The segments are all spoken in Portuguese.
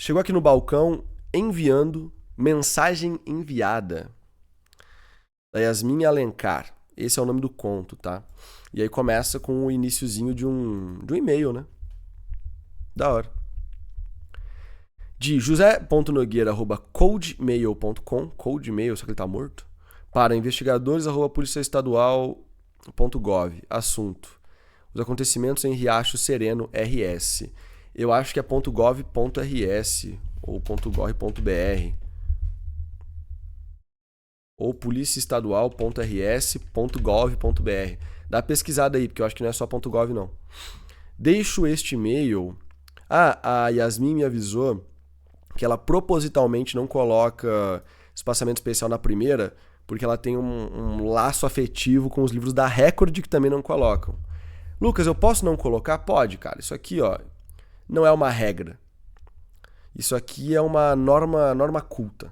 Chegou aqui no balcão enviando mensagem enviada. Da Yasmin Alencar. Esse é o nome do conto, tá? E aí começa com o iniciozinho de um e-mail, né? Da hora. De josé.nogueira@codemail.com, codemail, só que ele tá morto, para investigadores@policiaestadual.gov. Assunto: os acontecimentos em Riacho Sereno, RS. Eu acho que é .gov.rs ou .gov.br ou policiaestadual.rs.gov.br. Dá uma pesquisada aí, porque eu acho que não é só .gov não. Deixo este e-mail. A Yasmin me avisou que ela propositalmente não coloca espaçamento especial na primeira, porque ela tem um laço afetivo com os livros da Record que também não colocam. Lucas, eu posso não colocar? Pode, cara. Isso aqui, ó, não é uma regra. Isso aqui é uma norma culta.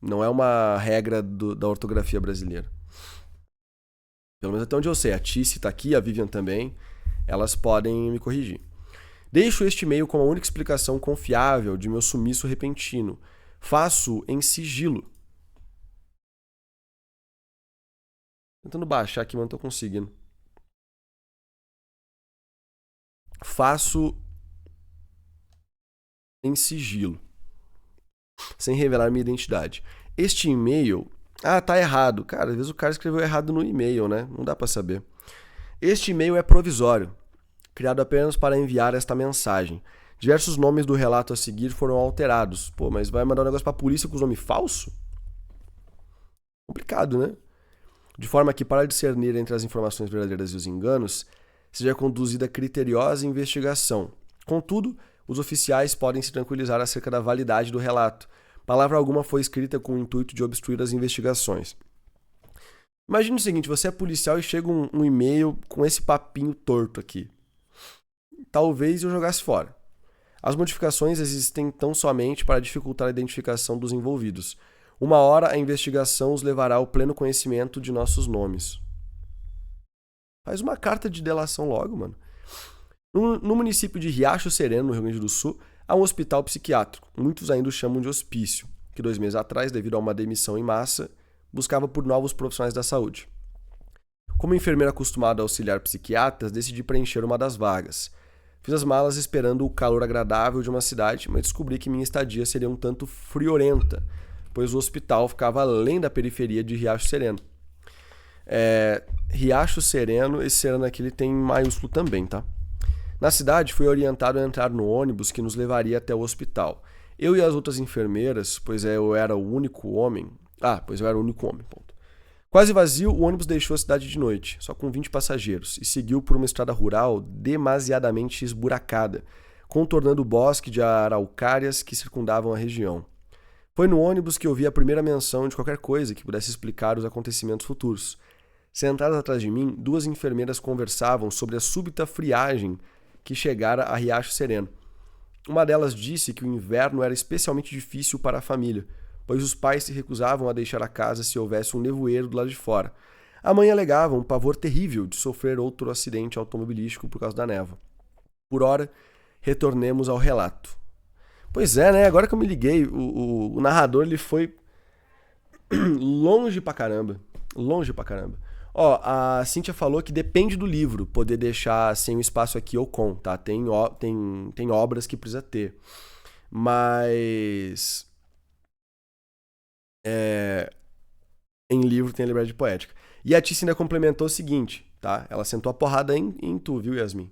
Não é uma regra da ortografia brasileira. Pelo menos até onde eu sei. A Tice tá aqui, a Vivian também. Elas podem me corrigir. Deixo este e-mail com a única explicação confiável de meu sumiço repentino. Faço em sigilo. Tentando baixar aqui, mas não tô conseguindo. Faço em sigilo, sem revelar minha identidade. Este e-mail... tá errado. Cara, às vezes o cara escreveu errado no e-mail, né? Não dá pra saber. Este e-mail é provisório, criado apenas para enviar esta mensagem. Diversos nomes do relato a seguir foram alterados. Pô, mas vai mandar um negócio pra polícia com os nomes falsos? Complicado, né? De forma que, para discernir entre as informações verdadeiras e os enganos, seja conduzida criteriosa investigação. Contudo, os oficiais podem se tranquilizar acerca da validade do relato. Palavra alguma foi escrita com o intuito de obstruir as investigações. Imagine o seguinte, você é policial e chega um e-mail com esse papinho torto aqui. Talvez eu jogasse fora. As modificações existem tão somente para dificultar a identificação dos envolvidos. Uma hora a investigação os levará ao pleno conhecimento de nossos nomes. Faz uma carta de delação logo, mano. No município de Riacho Sereno, no Rio Grande do Sul, há um hospital psiquiátrico. Muitos ainda o chamam de hospício, que 2 meses atrás, devido a uma demissão em massa, buscava por novos profissionais da saúde. Como enfermeira acostumada a auxiliar psiquiatras, decidi preencher uma das vagas. Fiz as malas esperando o calor agradável de uma cidade, mas descobri que minha estadia seria um tanto friorenta, pois o hospital ficava além da periferia de Riacho Sereno. Riacho Sereno, esse Sereno aqui ele tem maiúsculo também, tá? Na cidade, fui orientado a entrar no ônibus que nos levaria até o hospital. Eu e as outras enfermeiras, pois eu era o único homem... ponto. Quase vazio, o ônibus deixou a cidade de noite, só com 20 passageiros, e seguiu por uma estrada rural demasiadamente esburacada, contornando o bosque de araucárias que circundavam a região. Foi no ônibus que ouvi a primeira menção de qualquer coisa que pudesse explicar os acontecimentos futuros. Sentadas atrás de mim, 2 enfermeiras conversavam sobre a súbita friagem que chegara a Riacho Sereno. Uma delas disse que o inverno era especialmente difícil para a família, pois os pais se recusavam a deixar a casa se houvesse um nevoeiro do lado de fora. A mãe alegava um pavor terrível de sofrer outro acidente automobilístico por causa da névoa. Por ora, retornemos ao relato. Pois é, né? Agora que eu me liguei, o narrador ele foi longe pra caramba. Longe pra caramba. Ó, a Cíntia falou que depende do livro poder deixar sem o espaço aqui ou com, tá? Tem obras que precisa ter. Mas... em livro tem a liberdade poética. E a Tice ainda complementou o seguinte, tá? Ela sentou a porrada em tu, viu, Yasmin?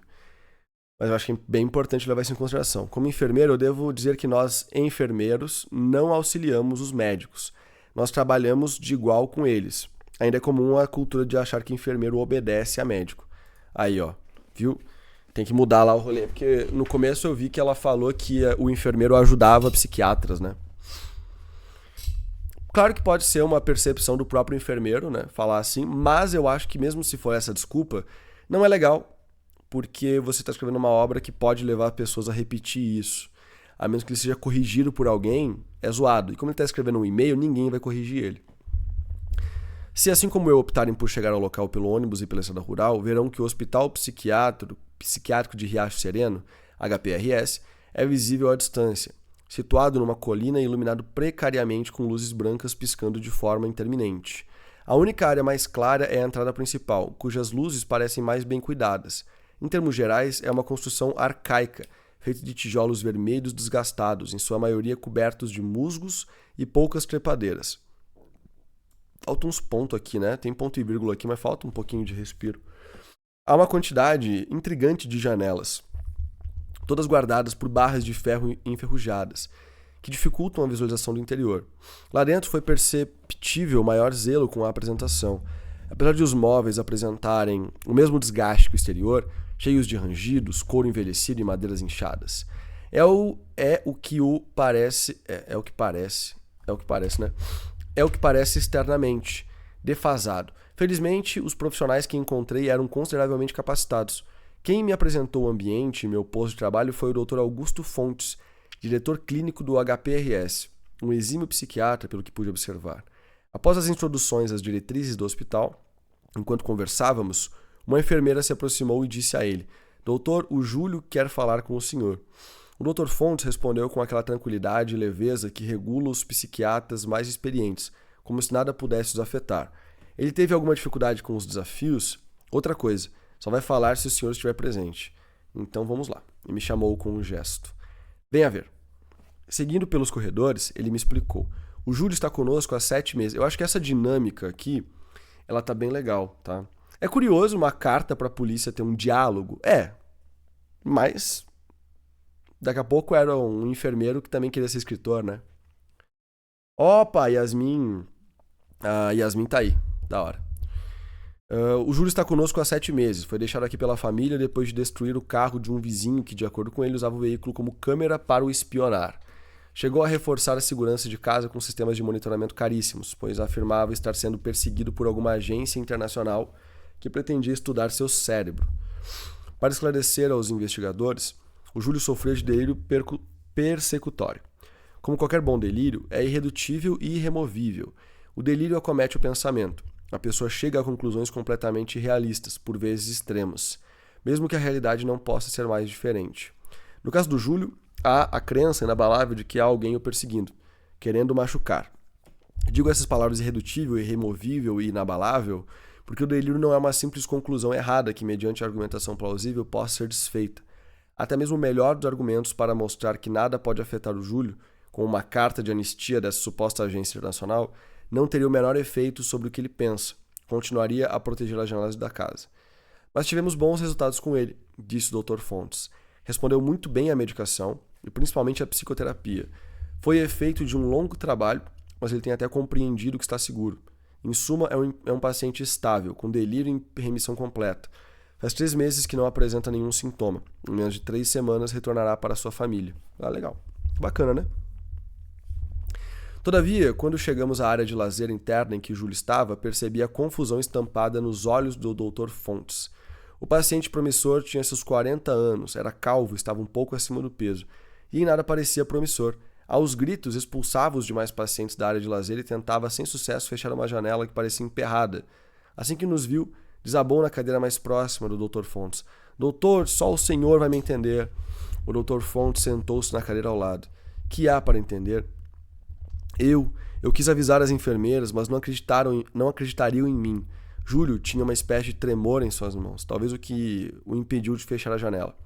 Mas eu acho que é bem importante levar isso em consideração. Como enfermeiro, eu devo dizer que nós, enfermeiros, não auxiliamos os médicos. Nós trabalhamos de igual com eles. Ainda é comum a cultura de achar que enfermeiro obedece a médico. Aí, ó, viu? Tem que mudar lá o rolê. Porque no começo eu vi que ela falou que o enfermeiro ajudava psiquiatras, né? Claro que pode ser uma percepção do próprio enfermeiro, né? Falar assim, mas eu acho que mesmo se for essa desculpa, não é legal, porque você está escrevendo uma obra que pode levar pessoas a repetir isso. A menos que ele seja corrigido por alguém, é zoado. E como ele está escrevendo um e-mail, ninguém vai corrigir ele. Se assim como eu optarem por chegar ao local pelo ônibus e pela estrada rural, verão que o Hospital Psiquiátrico de Riacho Sereno, HPRS, é visível à distância. situado numa colina e iluminado precariamente com luzes brancas piscando de forma interminente. A única área mais clara é a entrada principal, cujas luzes parecem mais bem cuidadas. Em termos gerais, é uma construção arcaica, feita de tijolos vermelhos desgastados, em sua maioria cobertos de musgos e poucas trepadeiras. Falta uns pontos aqui, né? Tem ponto e vírgula aqui, mas falta um pouquinho de respiro. Há uma quantidade intrigante de janelas, todas guardadas por barras de ferro enferrujadas, que dificultam a visualização do interior. Lá dentro foi perceptível maior zelo com a apresentação. Apesar de os móveis apresentarem o mesmo desgaste que o exterior, cheios de rangidos, couro envelhecido e madeiras inchadas. É o que parece, né? É o que parece externamente, defasado. Felizmente, os profissionais que encontrei eram consideravelmente capacitados. Quem me apresentou o ambiente e meu posto de trabalho foi o Dr. Augusto Fontes, diretor clínico do HPRS, um exímio psiquiatra, pelo que pude observar. Após as introduções às diretrizes do hospital, enquanto conversávamos, uma enfermeira se aproximou e disse a ele: Doutor, o Júlio quer falar com o senhor. O Dr. Fontes respondeu com aquela tranquilidade e leveza que regula os psiquiatras mais experientes, como se nada pudesse os afetar. Ele teve alguma dificuldade com os desafios? Outra coisa, só vai falar se o senhor estiver presente. Então vamos lá. E me chamou com um gesto. Venha ver. Seguindo pelos corredores, ele me explicou. O Júlio está conosco há 7 meses. Eu acho que essa dinâmica aqui, ela tá bem legal, tá? É curioso uma carta para a polícia ter um diálogo. Mas daqui a pouco era um enfermeiro que também queria ser escritor, né? Opa, Yasmin. A Yasmin tá aí. Da hora. O Júlio está conosco há 7 meses. Foi deixado aqui pela família depois de destruir o carro de um vizinho que, de acordo com ele, usava o veículo como câmera para o espionar. Chegou a reforçar a segurança de casa com sistemas de monitoramento caríssimos, pois afirmava estar sendo perseguido por alguma agência internacional que pretendia estudar seu cérebro. Para esclarecer aos investigadores, o Júlio sofreu de delírio persecutório. Como qualquer bom delírio, é irredutível e irremovível. O delírio acomete o pensamento. A pessoa chega a conclusões completamente irrealistas, por vezes extremas, mesmo que a realidade não possa ser mais diferente. No caso do Júlio, há a crença inabalável de que há alguém o perseguindo, querendo o machucar. Digo essas palavras irredutível, irremovível e inabalável porque o delírio não é uma simples conclusão errada que, mediante argumentação plausível, possa ser desfeita. Até mesmo o melhor dos argumentos para mostrar que nada pode afetar o Júlio, com uma carta de anistia dessa suposta agência internacional, não teria o menor efeito sobre o que ele pensa. Continuaria a proteger as janelas da casa. Mas tivemos bons resultados com ele, disse o Dr. Fontes. Respondeu muito bem à medicação e principalmente à psicoterapia. Foi efeito de um longo trabalho, mas ele tem até compreendido que está seguro. Em suma, é um paciente estável, com delírio em remissão completa. Faz 3 meses que não apresenta nenhum sintoma. Em menos de 3 semanas retornará para sua família. Legal. Bacana, né? Todavia, quando chegamos à área de lazer interna em que Júlio estava, percebi a confusão estampada nos olhos do Dr. Fontes. O paciente promissor tinha seus 40 anos, era calvo, estava um pouco acima do peso, e em nada parecia promissor. Aos gritos, expulsava os demais pacientes da área de lazer e tentava, sem sucesso, fechar uma janela que parecia emperrada. Assim que nos viu, desabou na cadeira mais próxima do Dr. Fontes. Doutor, só o senhor vai me entender. O Dr. Fontes sentou-se na cadeira ao lado. Que há para entender? Eu quis avisar as enfermeiras, mas não acreditariam em mim. Júlio tinha uma espécie de tremor em suas mãos, talvez o que o impediu de fechar a janela.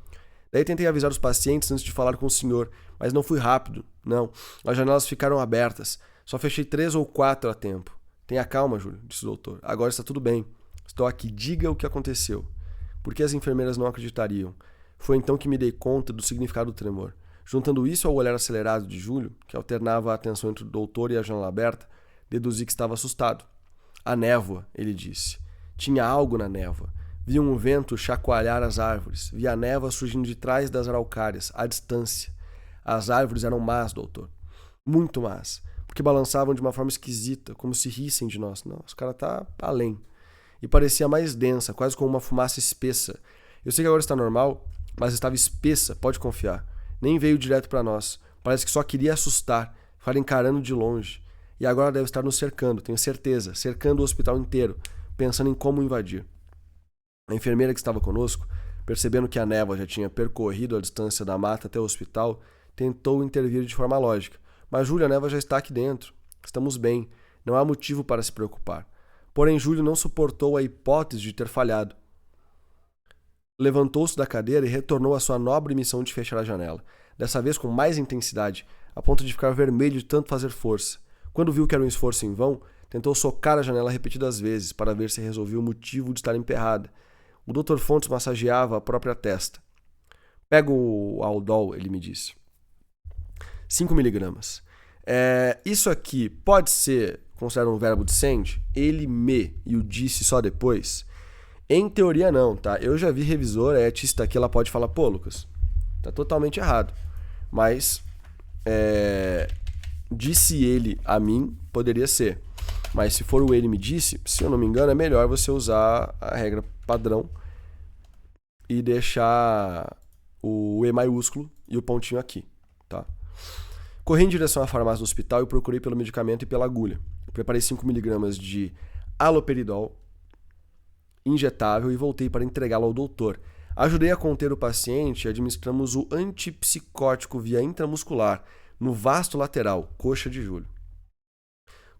Daí tentei avisar os pacientes antes de falar com o senhor, mas não fui rápido. Não, as janelas ficaram abertas. Só fechei 3 ou 4 a tempo. Tenha calma, Júlio, disse o doutor. Agora está tudo bem. Estou aqui, diga o que aconteceu. Por que as enfermeiras não acreditariam? Foi então que me dei conta do significado do tremor. Juntando isso ao olhar acelerado de Júlio, que alternava a atenção entre o doutor e a janela aberta, deduzi que estava assustado. A névoa, ele disse. Tinha algo na névoa. Vi um vento chacoalhar as árvores. Vi a névoa surgindo de trás das araucárias, à distância. As árvores eram más, doutor. Muito más. Porque balançavam de uma forma esquisita, como se rissem de nós. Não, os caras tá além. E parecia mais densa, quase como uma fumaça espessa. Eu sei que agora está normal, mas estava espessa, pode confiar. Nem veio direto para nós. Parece que só queria assustar, ficar encarando de longe. E agora deve estar nos cercando, tenho certeza, cercando o hospital inteiro, pensando em como invadir. A enfermeira que estava conosco, percebendo que a névoa já tinha percorrido a distância da mata até o hospital, tentou intervir de forma lógica. Mas Júlio, a névoa já está aqui dentro. Estamos bem. Não há motivo para se preocupar. Porém, Júlio não suportou a hipótese de ter falhado. Levantou-se da cadeira e retornou à sua nobre missão de fechar a janela. Dessa vez com mais intensidade, a ponto de ficar vermelho de tanto fazer força. Quando viu que era um esforço em vão, tentou socar a janela repetidas vezes para ver se resolvia o motivo de estar emperrada. O Dr. Fontes massageava a própria testa. Pega o Aldol, ele me disse. 5 miligramas. Isso aqui pode ser considerado um verbo dissente? Ele me e o disse só depois? Em teoria não, tá? Eu já vi revisor, a etista aqui, ela pode falar, pô, Lucas, tá totalmente errado. Mas, disse ele a mim, poderia ser. Mas se for o ele me disse, se eu não me engano, é melhor você usar a regra padrão e deixar o E maiúsculo e o pontinho aqui, tá? Corri em direção à farmácia do hospital e procurei pelo medicamento e pela agulha. Preparei 5 miligramas de haloperidol injetável e voltei para entregá-lo ao doutor. Ajudei a conter o paciente e administramos o antipsicótico via intramuscular no vasto lateral, coxa de Júlio.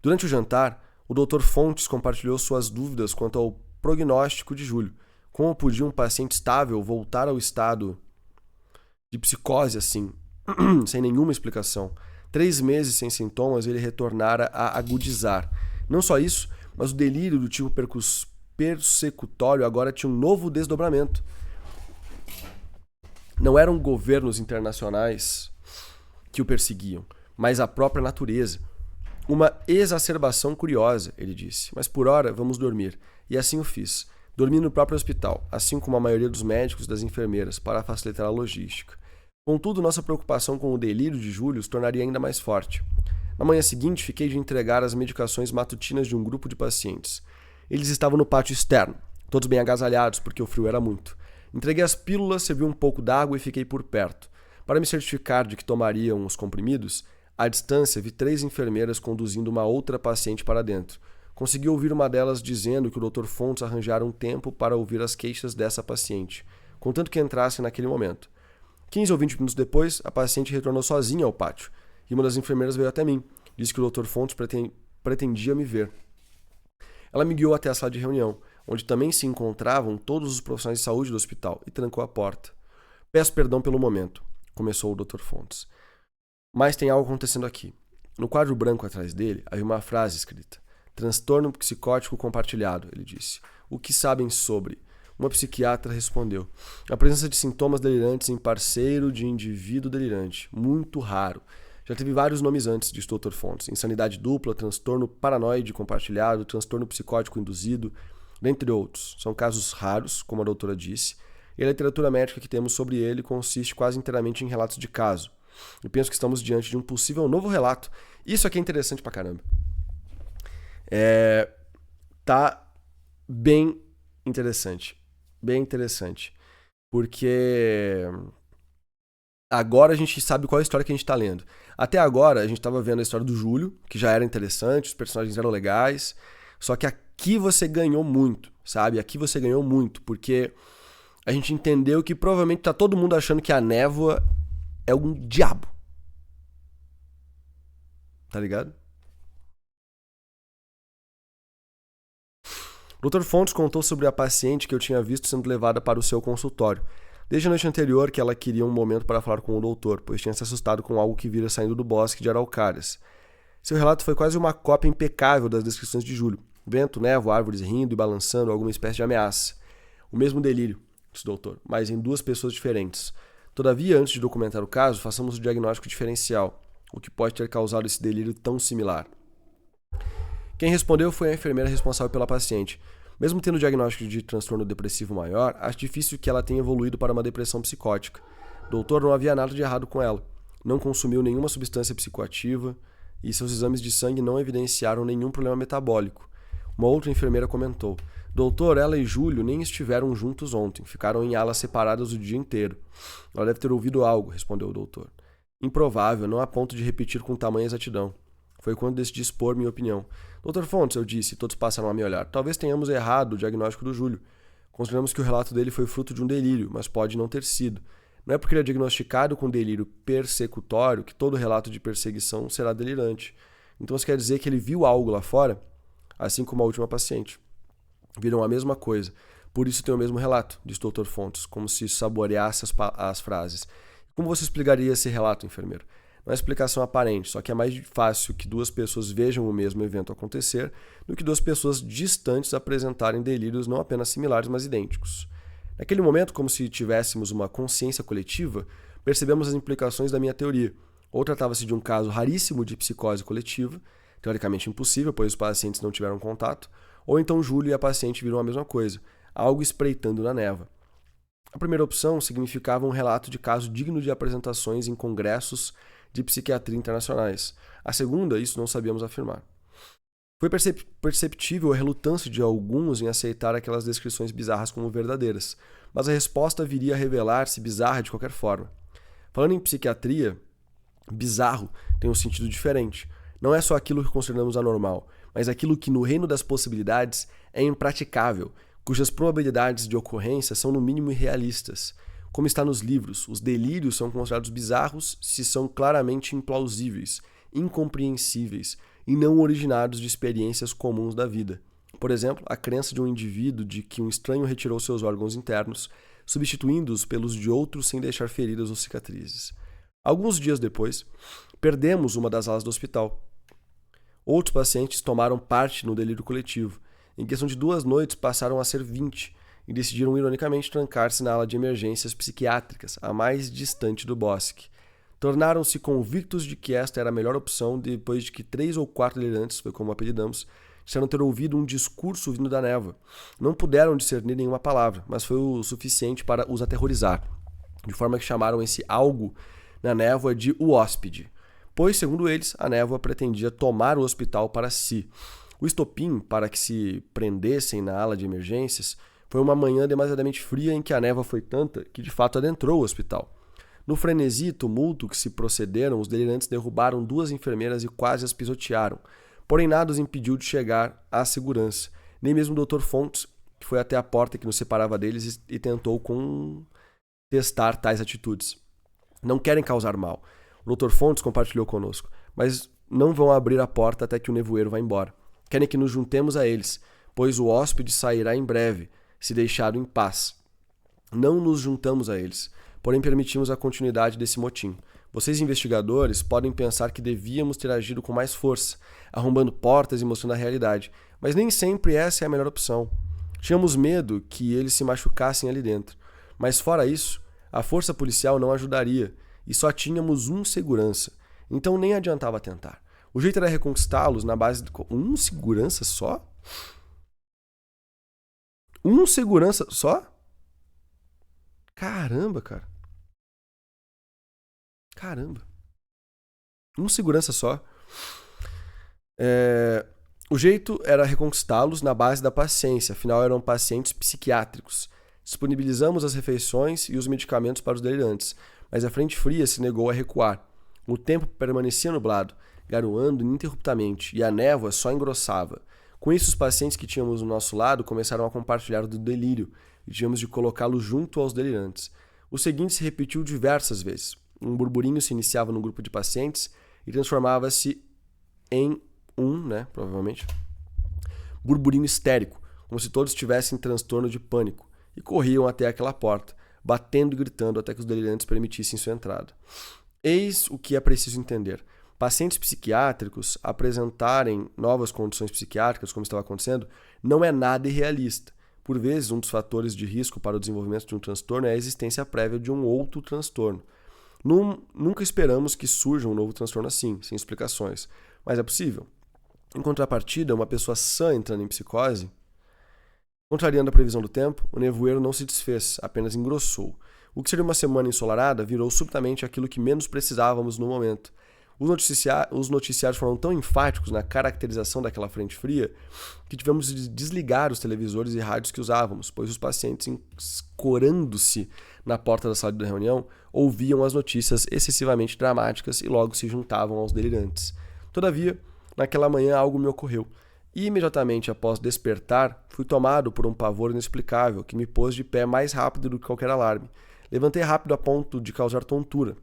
Durante o jantar, o Dr. Fontes compartilhou suas dúvidas quanto ao prognóstico de Júlio. Como podia um paciente estável voltar ao estado de psicose assim, sem nenhuma explicação? 3 meses sem sintomas, ele retornara a agudizar. Não só isso, mas o delírio do tipo persecutório agora tinha um novo desdobramento. Não eram governos internacionais que o perseguiam, mas a própria natureza. Uma exacerbação curiosa, ele disse. Mas por hora, vamos dormir. E assim o fiz. Dormi no próprio hospital, assim como a maioria dos médicos e das enfermeiras, para facilitar a logística. Contudo, nossa preocupação com o delírio de Júlio se tornaria ainda mais forte. Na manhã seguinte, fiquei de entregar as medicações matutinas de um grupo de pacientes. Eles estavam no pátio externo, todos bem agasalhados, porque o frio era muito. Entreguei as pílulas, servi um pouco d'água e fiquei por perto. Para me certificar de que tomariam os comprimidos, à distância vi 3 enfermeiras conduzindo uma outra paciente para dentro. Consegui ouvir uma delas dizendo que o Dr. Fontes arranjara um tempo para ouvir as queixas dessa paciente, contanto que entrasse naquele momento. 15 ou 20 minutos depois, a paciente retornou sozinha ao pátio, e uma das enfermeiras veio até mim. Disse que o Dr. Fontes pretendia me ver. Ela me guiou até a sala de reunião, onde também se encontravam todos os profissionais de saúde do hospital, e trancou a porta. Peço perdão pelo momento, começou o Dr. Fontes. Mas tem algo acontecendo aqui. No quadro branco atrás dele, havia uma frase escrita. Transtorno psicótico compartilhado, ele disse. O que sabem sobre? Uma psiquiatra respondeu. A presença de sintomas delirantes em parceiro de indivíduo delirante. Muito raro. Já teve vários nomes antes, disse o Dr. Fontes. Insanidade dupla, transtorno paranoide compartilhado, transtorno psicótico induzido, dentre outros. São casos raros, como a doutora disse, e a literatura médica que temos sobre ele consiste quase inteiramente em relatos de caso. Eu penso que estamos diante de um possível novo relato. Isso aqui é interessante pra caramba. Tá bem interessante. Bem interessante. Porque agora a gente sabe qual é a história que a gente tá lendo. Até agora a gente tava vendo a história do Júlio, que já era interessante, os personagens eram legais. Só que aqui você ganhou muito, sabe? Aqui você ganhou muito, porque a gente entendeu que provavelmente tá todo mundo achando que a névoa é um diabo. Tá ligado? O Dr. Fontes contou sobre a paciente que eu tinha visto sendo levada para o seu consultório. Desde a noite anterior que ela queria um momento para falar com o doutor, pois tinha se assustado com algo que vira saindo do bosque de Araucárias. Seu relato foi quase uma cópia impecável das descrições de Júlio. Vento, névoa, árvores rindo e balançando, alguma espécie de ameaça. O mesmo delírio, disse o doutor, mas em 2 pessoas diferentes. Todavia, antes de documentar o caso, façamos o diagnóstico diferencial, o que pode ter causado esse delírio tão similar. Quem respondeu foi a enfermeira responsável pela paciente. Mesmo tendo o diagnóstico de transtorno depressivo maior, acho difícil que ela tenha evoluído para uma depressão psicótica. Doutor, não havia nada de errado com ela. Não consumiu nenhuma substância psicoativa e seus exames de sangue não evidenciaram nenhum problema metabólico. Uma outra enfermeira comentou. Doutor, ela e Júlio nem estiveram juntos ontem. Ficaram em alas separadas o dia inteiro. Ela deve ter ouvido algo, respondeu o doutor. Improvável, não a ponto de repetir com tamanha exatidão. Foi quando decidi expor minha opinião. Dr. Fontes, eu disse, e todos passaram a me olhar. Talvez tenhamos errado o diagnóstico do Júlio. Consideramos que o relato dele foi fruto de um delírio, mas pode não ter sido. Não é porque ele é diagnosticado com delírio persecutório que todo relato de perseguição será delirante. Então isso quer dizer que ele viu algo lá fora, assim como a última paciente. Viram a mesma coisa. Por isso tem o mesmo relato, diz o Dr. Fontes, como se saboreasse as frases. Como você explicaria esse relato, enfermeiro? Não é explicação aparente, só que é mais fácil que duas pessoas vejam o mesmo evento acontecer do que duas pessoas distantes apresentarem delírios não apenas similares, mas idênticos. Naquele momento, como se tivéssemos uma consciência coletiva, percebemos as implicações da minha teoria. Ou tratava-se de um caso raríssimo de psicose coletiva, teoricamente impossível, pois os pacientes não tiveram contato, ou então Júlio e a paciente viram a mesma coisa, algo espreitando na névoa. A primeira opção significava um relato de caso digno de apresentações em congressos de psiquiatria internacionais. A segunda, isso não sabíamos afirmar. Foi perceptível a relutância de alguns em aceitar aquelas descrições bizarras como verdadeiras, mas a resposta viria a revelar-se bizarra de qualquer forma. Falando em psiquiatria, bizarro tem um sentido diferente. Não é só aquilo que consideramos anormal, mas aquilo que no reino das possibilidades é impraticável, cujas probabilidades de ocorrência são no mínimo irrealistas. Como está nos livros, os delírios são considerados bizarros se são claramente implausíveis, incompreensíveis e não originados de experiências comuns da vida. Por exemplo, a crença de um indivíduo de que um estranho retirou seus órgãos internos, substituindo-os pelos de outros sem deixar feridas ou cicatrizes. Alguns dias depois, perdemos uma das alas do hospital. Outros pacientes tomaram parte no delírio coletivo. Em questão de 2 noites, passaram a ser 20 e decidiram ironicamente trancar-se na ala de emergências psiquiátricas, a mais distante do bosque. Tornaram-se convictos de que esta era a melhor opção depois de que 3 ou 4 delirantes, foi como apelidamos, disseram ter ouvido um discurso vindo da névoa. Não puderam discernir nenhuma palavra, mas foi o suficiente para os aterrorizar, de forma que chamaram esse algo na névoa de o hóspede, pois, segundo eles, a névoa pretendia tomar o hospital para si. O estopim para que se prendessem na ala de emergências foi uma manhã demasiadamente fria em que a névoa foi tanta que de fato adentrou o hospital. No frenesi e tumulto que se procederam, os delirantes derrubaram 2 enfermeiras e quase as pisotearam. Porém, nada os impediu de chegar à segurança. Nem mesmo o Dr. Fontes, que foi até a porta que nos separava deles e tentou contestar tais atitudes. Não querem causar mal. O Dr. Fontes compartilhou conosco, mas não vão abrir a porta até que o nevoeiro vá embora. Querem que nos juntemos a eles, pois o hóspede sairá em breve, se deixado em paz. Não nos juntamos a eles, porém permitimos a continuidade desse motim. Vocês, investigadores, podem pensar que devíamos ter agido com mais força, arrombando portas e mostrando a realidade, mas nem sempre essa é a melhor opção. Tínhamos medo que eles se machucassem ali dentro, mas fora isso, a força policial não ajudaria, e só tínhamos um segurança, então nem adiantava tentar. O jeito era reconquistá-los na base de... Um segurança só? Um segurança só? Caramba, cara. Caramba. Um segurança só. O jeito era reconquistá-los na base da paciência, afinal eram pacientes psiquiátricos. Disponibilizamos as refeições e os medicamentos para os delirantes, mas a frente fria se negou a recuar. O tempo permanecia nublado, garoando ininterruptamente, e a névoa só engrossava. Com isso, os pacientes que tínhamos do nosso lado começaram a compartilhar do delírio, e tínhamos de colocá-lo junto aos delirantes. O seguinte se repetiu diversas vezes. Um burburinho se iniciava no grupo de pacientes e transformava-se em provavelmente, burburinho histérico, como se todos tivessem transtorno de pânico, e corriam até aquela porta, batendo e gritando até que os delirantes permitissem sua entrada. Eis o que é preciso entender. Pacientes psiquiátricos apresentarem novas condições psiquiátricas, como estava acontecendo, não é nada irrealista. Por vezes, um dos fatores de risco para o desenvolvimento de um transtorno é a existência prévia de um outro transtorno. Nunca esperamos que surja um novo transtorno assim, sem explicações, mas é possível. Em contrapartida, uma pessoa sã entrando em psicose, contrariando a previsão do tempo, o nevoeiro não se desfez, apenas engrossou. O que seria uma semana ensolarada virou subitamente aquilo que menos precisávamos no momento. Os noticiários foram tão enfáticos na caracterização daquela frente fria que tivemos de desligar os televisores e rádios que usávamos, pois os pacientes, escorando-se na porta da sala de reunião, ouviam as notícias excessivamente dramáticas e logo se juntavam aos delirantes. Todavia, naquela manhã algo me ocorreu, e imediatamente após despertar, fui tomado por um pavor inexplicável que me pôs de pé mais rápido do que qualquer alarme. Levantei rápido a ponto de causar tontura,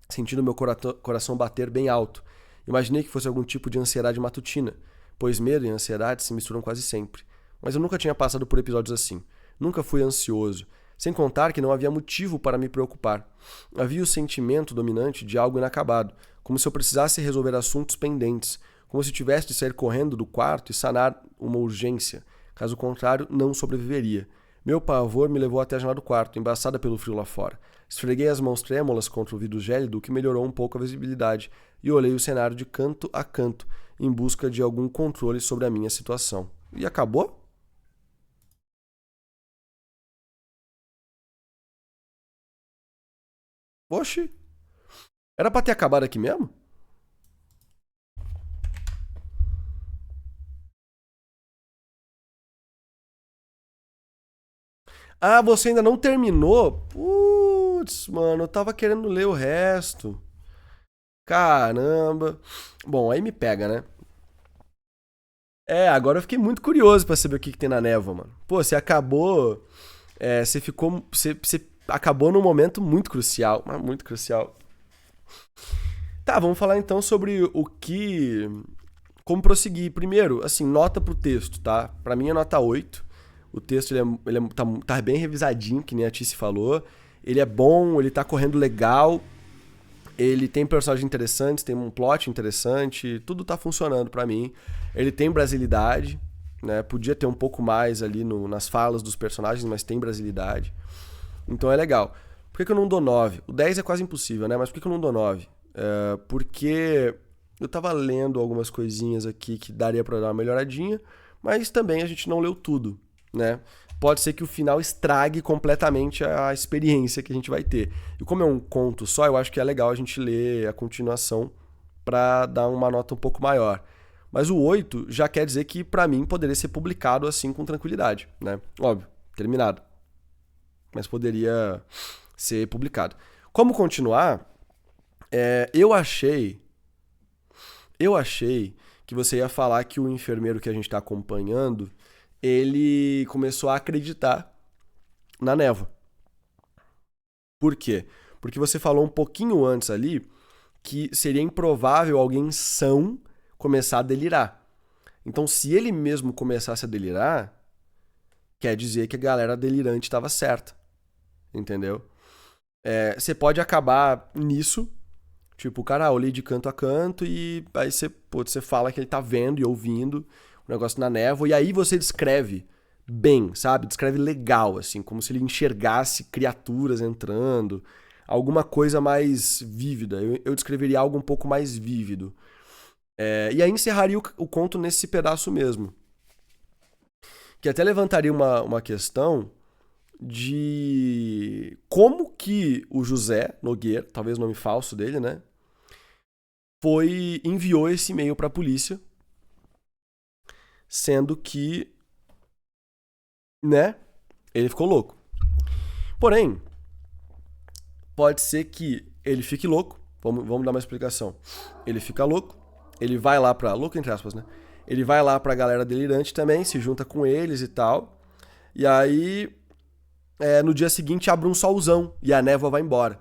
sentindo meu coração bater bem alto. Imaginei que fosse algum tipo de ansiedade matutina, pois medo e ansiedade se misturam quase sempre. Mas eu nunca tinha passado por episódios assim. Nunca fui ansioso. Sem contar que não havia motivo para me preocupar. Havia o sentimento dominante de algo inacabado, como se eu precisasse resolver assuntos pendentes, como se tivesse de sair correndo do quarto e sanar uma urgência. Caso contrário, não sobreviveria. Meu pavor me levou até a janela do quarto, embaçada pelo frio lá fora. Esfreguei as mãos trêmulas contra o vidro gélido, o que melhorou um pouco a visibilidade, e olhei o cenário de canto a canto, em busca de algum controle sobre a minha situação. E acabou? Oxi, era pra ter acabado aqui mesmo? Ah, você ainda não terminou? Putz, mano, eu tava querendo ler o resto. Caramba. Bom, aí me pega, né? É, agora eu fiquei muito curioso pra saber o que, que tem na névoa, mano. Pô, você acabou. Você ficou. Você acabou num momento muito crucial. Mas muito crucial. Tá, vamos falar então sobre o que. Como prosseguir. Primeiro, assim, nota pro texto, tá? Pra mim é nota 8. O texto tá bem revisadinho, que nem a Tice falou. Ele é bom, ele tá correndo legal. Ele tem personagens interessantes, tem um plot interessante, tudo tá funcionando pra mim. Ele tem brasilidade, né? Podia ter um pouco mais ali nas falas dos personagens, mas tem brasilidade. Então é legal. Por que eu não dou 9? O 10 é quase impossível, né? Mas por que eu não dou 9? Porque eu tava lendo algumas coisinhas aqui que daria pra dar uma melhoradinha, mas também a gente não leu tudo, né? Pode ser que o final estrague completamente a experiência que a gente vai ter. E como é um conto só, eu acho que é legal a gente ler a continuação para dar uma nota um pouco maior. Mas o 8 já quer dizer que, para mim, poderia ser publicado assim com tranquilidade, né? Óbvio, terminado. Mas poderia ser publicado. Como continuar? Eu achei que você ia falar que o enfermeiro que a gente está acompanhando ele começou a acreditar na névoa. Por quê? Porque você falou um pouquinho antes ali que seria improvável alguém são começar a delirar. Então, se ele mesmo começasse a delirar, quer dizer que a galera delirante estava certa. Entendeu? Você pode acabar nisso. Tipo, o cara, olhei de canto a canto e aí você fala que ele tá vendo e ouvindo o negócio na névoa, e aí você descreve bem, sabe? Descreve legal, assim, como se ele enxergasse criaturas entrando, alguma coisa mais vívida. Eu descreveria algo um pouco mais vívido. E aí encerraria o conto nesse pedaço mesmo. Que até levantaria uma questão de como que o José Nogueira, talvez o nome falso dele, né? Enviou esse e-mail para a polícia, sendo que, né, ele ficou louco. Porém, pode ser que ele fique louco, vamos dar uma explicação. Ele fica louco, ele vai lá pra, louco entre aspas, né? Ele vai lá pra galera delirante também, se junta com eles e tal, e aí, no dia seguinte abre um solzão e a névoa vai embora.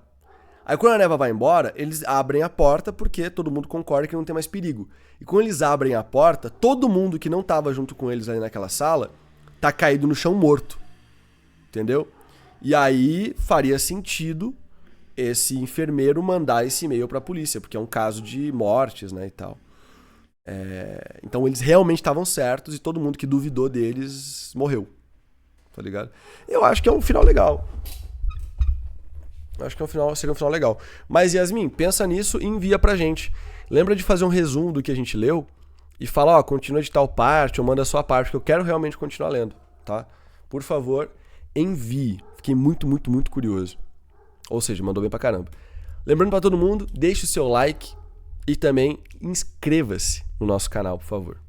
Aí quando a névoa vai embora, eles abrem a porta porque todo mundo concorda que não tem mais perigo. E quando eles abrem a porta, todo mundo que não tava junto com eles ali naquela sala tá caído no chão morto. Entendeu? E aí faria sentido esse enfermeiro mandar esse e-mail pra polícia, porque é um caso de mortes, né, e tal. Então eles realmente estavam certos e todo mundo que duvidou deles morreu. Tá ligado? Eu acho que é um final legal. Acho que seria um final legal. Mas, Yasmin, pensa nisso e envia pra gente. Lembra de fazer um resumo do que a gente leu e fala, continua de tal parte ou manda a sua parte, porque eu quero realmente continuar lendo, tá? Por favor, envie. Fiquei muito, muito, muito curioso. Ou seja, mandou bem pra caramba. Lembrando pra todo mundo, deixe o seu like e também inscreva-se no nosso canal, por favor.